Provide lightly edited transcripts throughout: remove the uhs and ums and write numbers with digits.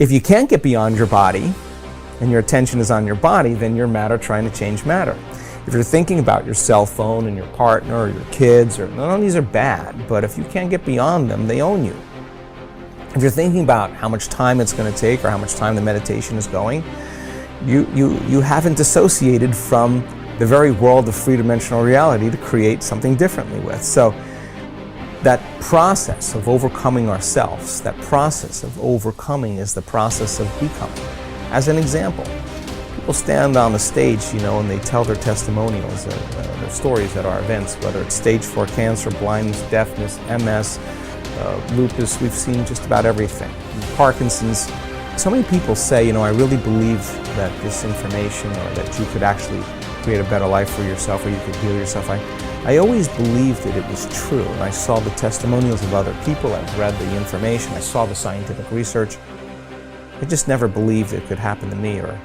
If you can't get beyond your body, and your attention is on your body, then you're matter trying to change matter. If you're thinking about your cell phone and your partner or your kids, or none of these are bad, but if you can't get beyond them, they own you. If you're thinking about how much time it's going to take or how much time the meditation is going, you haven't dissociated from the very world of three-dimensional reality to create something differently with. So that process of overcoming ourselves, that process of overcoming is the process of becoming. As an example, people stand on the stage, and they tell their testimonials, their stories at our events, whether it's stage 4 cancer, blindness, deafness, MS, lupus. We've seen just about everything. Parkinson's. So many people say, I really believe that this information, or that you could actually create a better life for yourself, or you could heal yourself. I always believed that it was true, and I saw the testimonials of other people, I've read the information, I saw the scientific research. I just never believed it could happen to me, or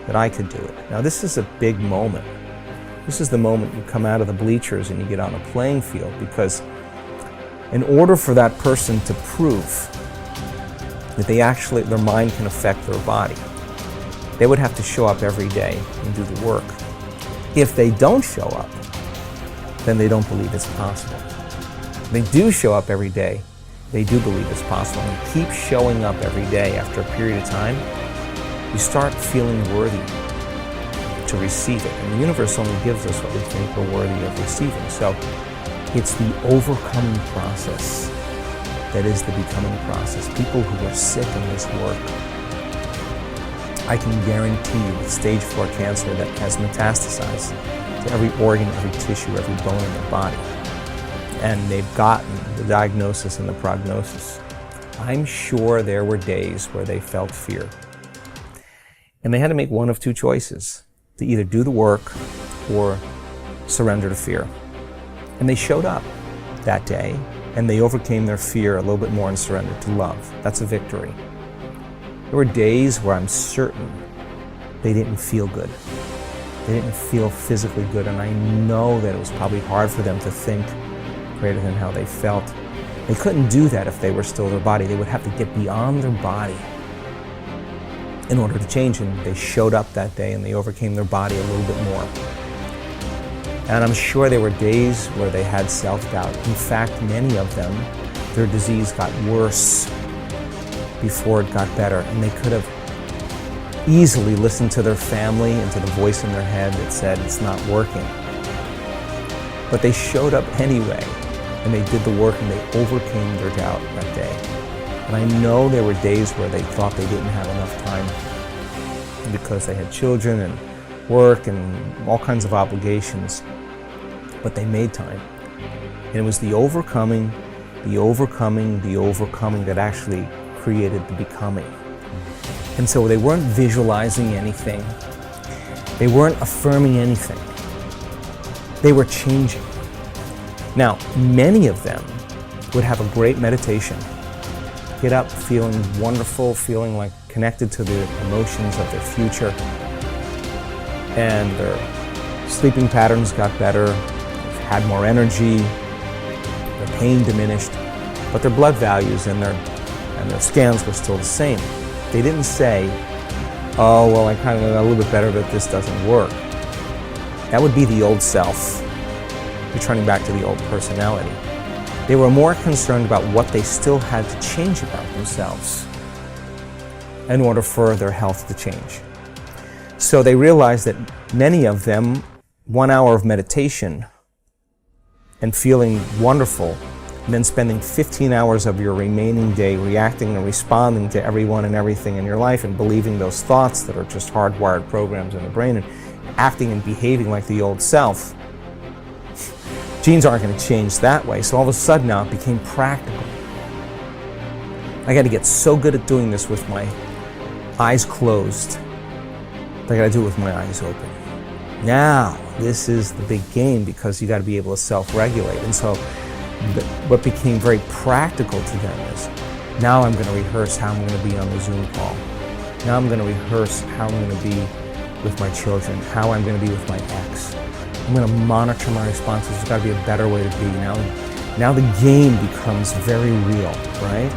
that I could do it. Now this is a big moment. This is the moment you come out of the bleachers and you get on a playing field, because in order for that person to prove that their mind can affect their body, they would have to show up every day and do the work. If they don't show up, then they don't believe it's possible. If they do show up every day, they do believe it's possible. And you keep showing up every day after a period of time, you start feeling worthy to receive it. And the universe only gives us what we think we're worthy of receiving. So it's the overcoming process that is the becoming process. People who are sick in this work, I can guarantee you with stage 4 cancer that has metastasized to every organ, every tissue, every bone in their body, and they've gotten the diagnosis and the prognosis, I'm sure there were days where they felt fear. And they had to make one of two choices, to either do the work or surrender to fear. And they showed up that day, and they overcame their fear a little bit more and surrendered to love. That's a victory. There were days where I'm certain they didn't feel good. They didn't feel physically good, and I know that it was probably hard for them to think greater than how they felt. They couldn't do that if they were still their body. They would have to get beyond their body in order to change, and they showed up that day and they overcame their body a little bit more. And I'm sure there were days where they had self-doubt. In fact, many of them, their disease got worse before it got better, and they could have easily listened to their family and to the voice in their head that said it's not working. But they showed up anyway, and they did the work, and they overcame their doubt that day. And I know there were days where they thought they didn't have enough time because they had children and work and all kinds of obligations, but they made time. And it was the overcoming that actually created the becoming. And so they weren't visualizing anything. They weren't affirming anything. They were changing. Now, many of them would have a great meditation, get up feeling wonderful, feeling like connected to the emotions of their future, and their sleeping patterns got better, had more energy, their pain diminished, but their blood values and their scans were still the same. They didn't say, oh, well, I kind of got a little bit better, but this doesn't work. That would be the old self, returning back to the old personality. They were more concerned about what they still had to change about themselves in order for their health to change. So they realized that many of them, 1 hour of meditation and feeling wonderful, and then spending 15 hours of your remaining day reacting and responding to everyone and everything in your life and believing those thoughts that are just hardwired programs in the brain and acting and behaving like the old self. Genes aren't going to change that way, so all of a sudden now it became practical. I got to get so good at doing this with my eyes closed. I got to do it with my eyes open. Now, this is the big game, because you got to be able to self-regulate. And so what became very practical to them is, now I'm going to rehearse how I'm going to be on the Zoom call. Now I'm going to rehearse how I'm going to be with my children, how I'm going to be with my ex. I'm going to monitor my responses. There's got to be a better way to be. Now the game becomes very real, right?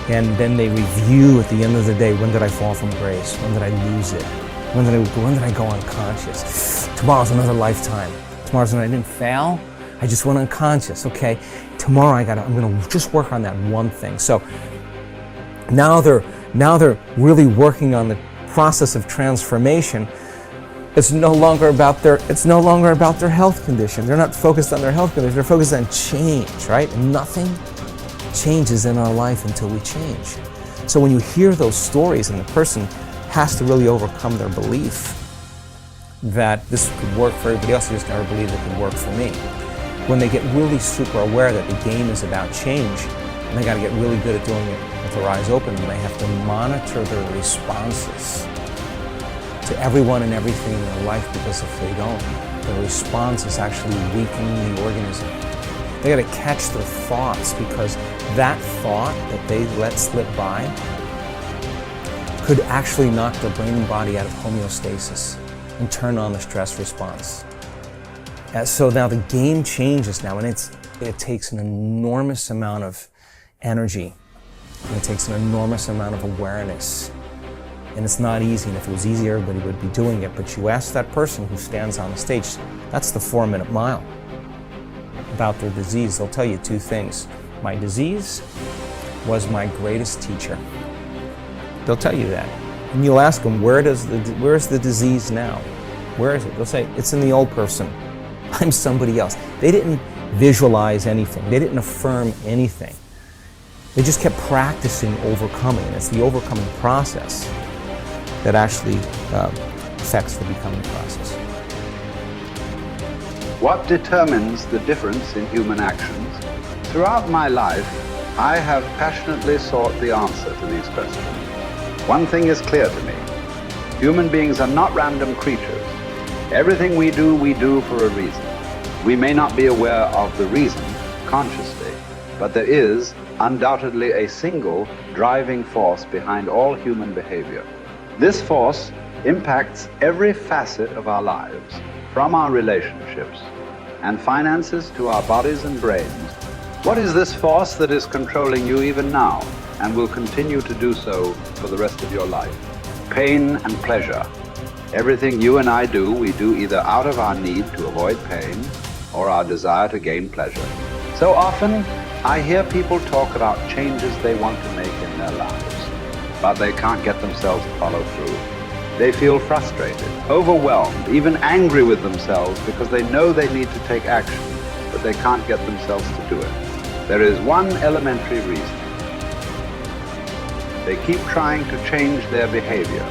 And then they review at the end of the day, when did I fall from grace? When did I lose it? When did I go unconscious? Tomorrow's another lifetime. Tomorrow's when I didn't fail, I just went unconscious. Okay, tomorrow I'm gonna just work on that one thing. So now they're really working on the process of transformation. It's no longer about their health condition. They're not focused on their health condition. They're focused on change, right? And nothing changes in our life until we change. So when you hear those stories and the person has to really overcome their belief that this could work for everybody else, they just never believed it could work for me. When they get really super aware that the game is about change, and they got to get really good at doing it with their eyes open, and they have to monitor their responses to everyone and everything in their life, because if they don't, the response is actually weakening the organism. They got to catch their thoughts, because that thought that they let slip by could actually knock their brain and body out of homeostasis and turn on the stress response. So now the game changes now, and it takes an enormous amount of energy, and it takes an enormous amount of awareness. And it's not easy, and if it was easy, everybody would be doing it. But you ask that person who stands on the stage, that's the 4-minute mile, about their disease. They'll tell you two things. My disease was my greatest teacher. They'll tell you that. And you'll ask them, where's the disease now? Where is it? They'll say, it's in the old person. I'm somebody else. They didn't visualize anything. They didn't affirm anything. They just kept practicing overcoming. And it's the overcoming process that actually affects the becoming process. What determines the difference in human actions? Throughout my life, I have passionately sought the answer to these questions. One thing is clear to me. Human beings are not random creatures. Everything we do for a reason. We may not be aware of the reason consciously, but there is undoubtedly a single driving force behind all human behavior. This force impacts every facet of our lives, from our relationships and finances to our bodies and brains. What is this force that is controlling you even now and will continue to do so for the rest of your life? Pain and pleasure. Everything you and I do, we do either out of our need to avoid pain or our desire to gain pleasure. So often, I hear people talk about changes they want to make in their lives, but they can't get themselves to follow through. They feel frustrated, overwhelmed, even angry with themselves because they know they need to take action, but they can't get themselves to do it. There is one elementary reason. They keep trying to change their behavior,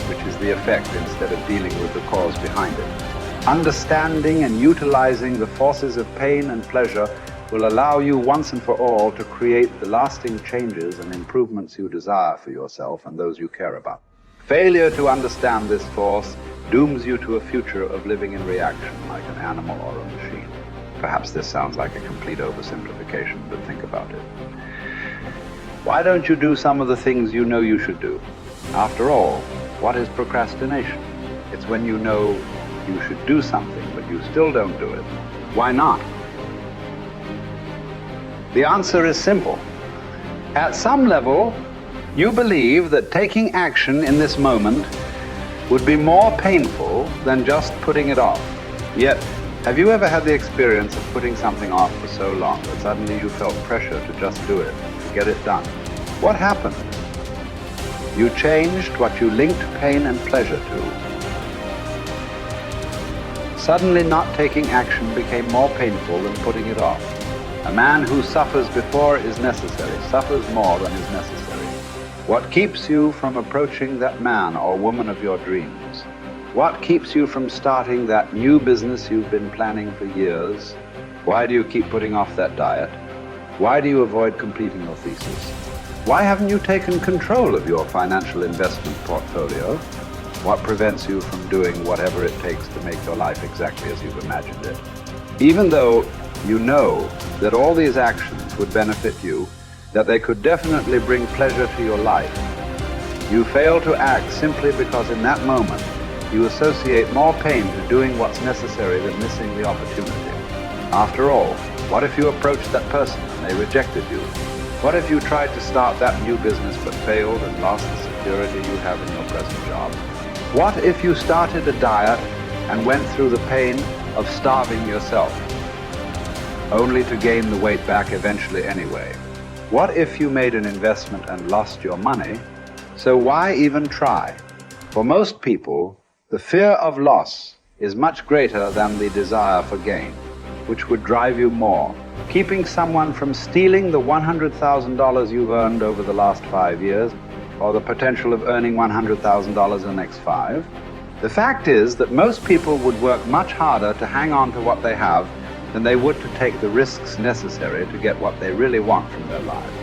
which is the effect instead of dealing with the cause behind it. Understanding and utilizing the forces of pain and pleasure will allow you once and for all to create the lasting changes and improvements you desire for yourself and those you care about. Failure to understand this force dooms you to a future of living in reaction like an animal or a machine. Perhaps this sounds like a complete oversimplification, but think about it. Why don't you do some of the things you know you should do? After all, what is procrastination? It's when you know you should do something, but you still don't do it. Why not? The answer is simple. At some level, you believe that taking action in this moment would be more painful than just putting it off. Yet, have you ever had the experience of putting something off for so long that suddenly you felt pressure to just do it, to get it done? What happened? You changed what you linked pain and pleasure to. Suddenly not taking action became more painful than putting it off. A man who suffers before is necessary, suffers more than is necessary. What keeps you from approaching that man or woman of your dreams? What keeps you from starting that new business you've been planning for years? Why do you keep putting off that diet? Why do you avoid completing your thesis? Why haven't you taken control of your financial investment portfolio? What prevents you from doing whatever it takes to make your life exactly as you've imagined it? Even though you know that all these actions would benefit you, that they could definitely bring pleasure to your life, you fail to act simply because in that moment you associate more pain to doing what's necessary than missing the opportunity. After all, what if you approached that person and they rejected you? What if you tried to start that new business but failed and lost the security you have in your present job? What if you started a diet and went through the pain of starving yourself, only to gain the weight back eventually anyway? What if you made an investment and lost your money? So why even try? For most people, the fear of loss is much greater than the desire for gain, which would drive you more. Keeping someone from stealing the $100,000 you've earned over the last 5 years, or the potential of earning $100,000 in the next 5. The fact is that most people would work much harder to hang on to what they have than they would to take the risks necessary to get what they really want from their lives.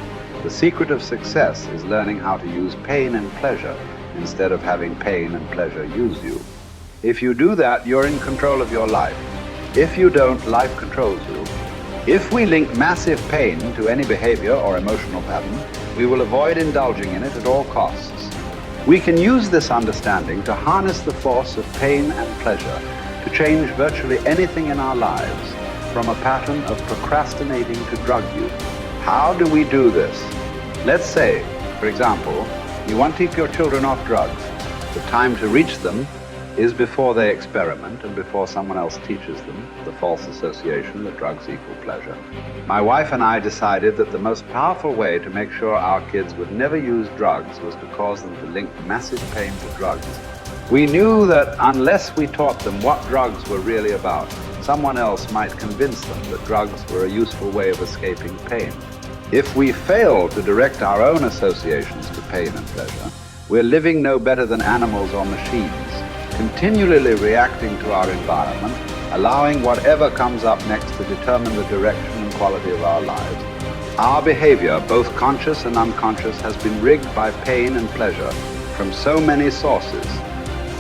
The secret of success is learning how to use pain and pleasure instead of having pain and pleasure use you. If you do that, you're in control of your life. If you don't, life controls you. If we link massive pain to any behavior or emotional pattern, we will avoid indulging in it at all costs. We can use this understanding to harness the force of pain and pleasure to change virtually anything in our lives, from a pattern of procrastinating to drug use. How do we do this? Let's say, for example, you want to keep your children off drugs. The time to reach them is before they experiment and before someone else teaches them the false association that drugs equal pleasure. My wife and I decided that the most powerful way to make sure our kids would never use drugs was to cause them to link massive pain to drugs. We knew that unless we taught them what drugs were really about, someone else might convince them that drugs were a useful way of escaping pain. If we fail to direct our own associations to pain and pleasure, we're living no better than animals or machines, continually reacting to our environment, allowing whatever comes up next to determine the direction and quality of our lives. Our behavior, both conscious and unconscious, has been rigged by pain and pleasure from so many sources.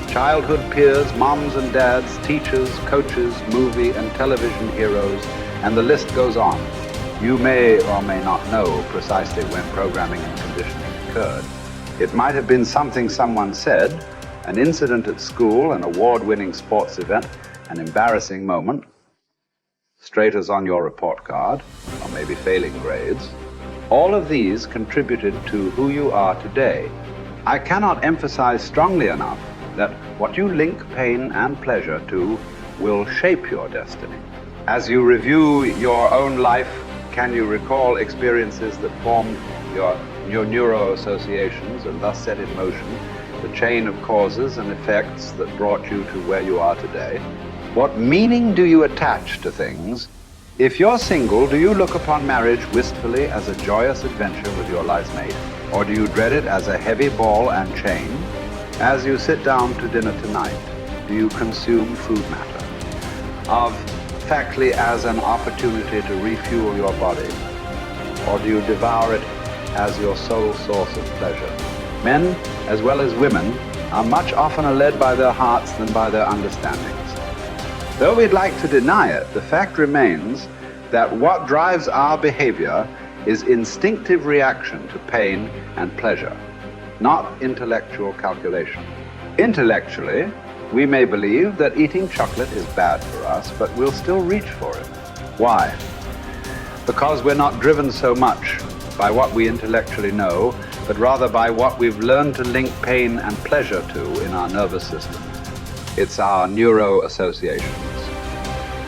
Childhood peers, moms and dads, teachers, coaches, movie and television heroes, and the list goes on. You may or may not know precisely when programming and conditioning occurred. It might have been something someone said, an incident at school, an award-winning sports event, an embarrassing moment, straight as on your report card, or maybe failing grades. All of these contributed to who you are today. I cannot emphasize strongly enough that what you link pain and pleasure to will shape your destiny. As you review your own life, can you recall experiences that formed your neuro-associations and thus set in motion the chain of causes and effects that brought you to where you are today? What meaning do you attach to things? If you're single, do you look upon marriage wistfully as a joyous adventure with your life mate? Or do you dread it as a heavy ball and chain? As you sit down to dinner tonight, do you consume food matter? Of factly as an opportunity to refuel your body? Or do you devour it as your sole source of pleasure? Men, as well as women, are much oftener led by their hearts than by their understandings. Though we'd like to deny it, the fact remains that what drives our behavior is instinctive reaction to pain and pleasure, not intellectual calculation. Intellectually, we may believe that eating chocolate is bad for us, but we'll still reach for it. Why? Because we're not driven so much by what we intellectually know, but rather by what we've learned to link pain and pleasure to in our nervous system. It's our neuro-associations,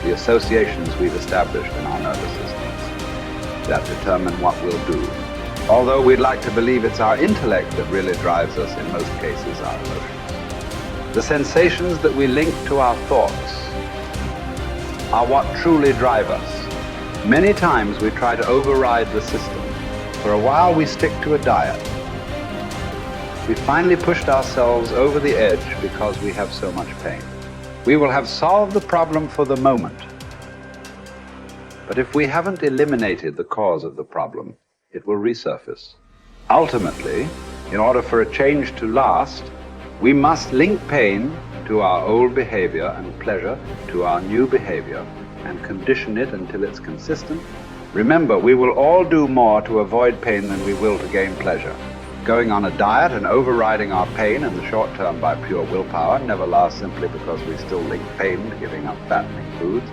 the associations we've established in our nervous systems that determine what we'll do. Although we'd like to believe it's our intellect that really drives us, in most cases, our emotions. The sensations that we link to our thoughts are what truly drive us. Many times we try to override the system. For a while we stick to a diet. We finally pushed ourselves over the edge because we have so much pain. We will have solved the problem for the moment. But if we haven't eliminated the cause of the problem, it will resurface. Ultimately, in order for a change to last, we must link pain to our old behavior and pleasure to our new behavior and condition it until it's consistent. Remember, we will all do more to avoid pain than we will to gain pleasure. Going on a diet and overriding our pain in the short term by pure willpower never lasts simply because we still link pain to giving up fattening foods.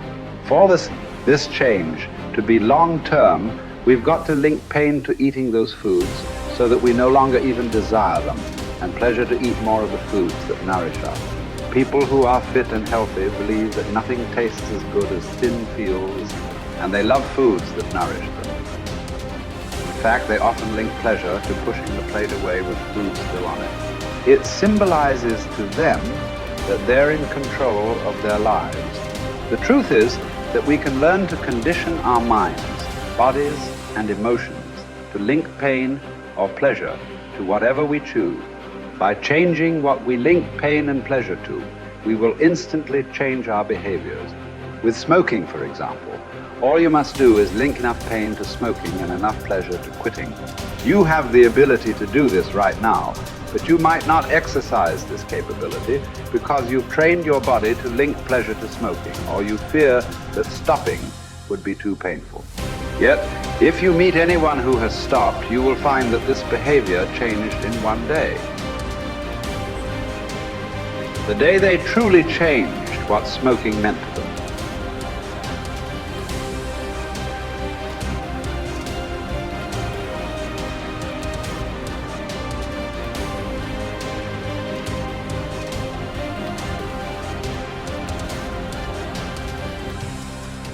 For this change to be long term, We've got to link pain to eating those foods so that we no longer even desire them, and pleasure to eat more of the foods that nourish us. People who are fit and healthy believe that nothing tastes as good as thin fields, and they love foods that nourish them. In fact, they often link pleasure to pushing the plate away with food still on it. It symbolizes to them that they're in control of their lives. The truth is that we can learn to condition our minds, bodies, and emotions to link pain or pleasure to whatever we choose. By changing what we link pain and pleasure to, we will instantly change our behaviors. With smoking, for example, all you must do is link enough pain to smoking and enough pleasure to quitting. You have the ability to do this right now, but you might not exercise this capability because you've trained your body to link pleasure to smoking, or you fear that stopping would be too painful. Yet, if you meet anyone who has stopped, you will find that this behavior changed in one day. The day they truly changed what smoking meant to them.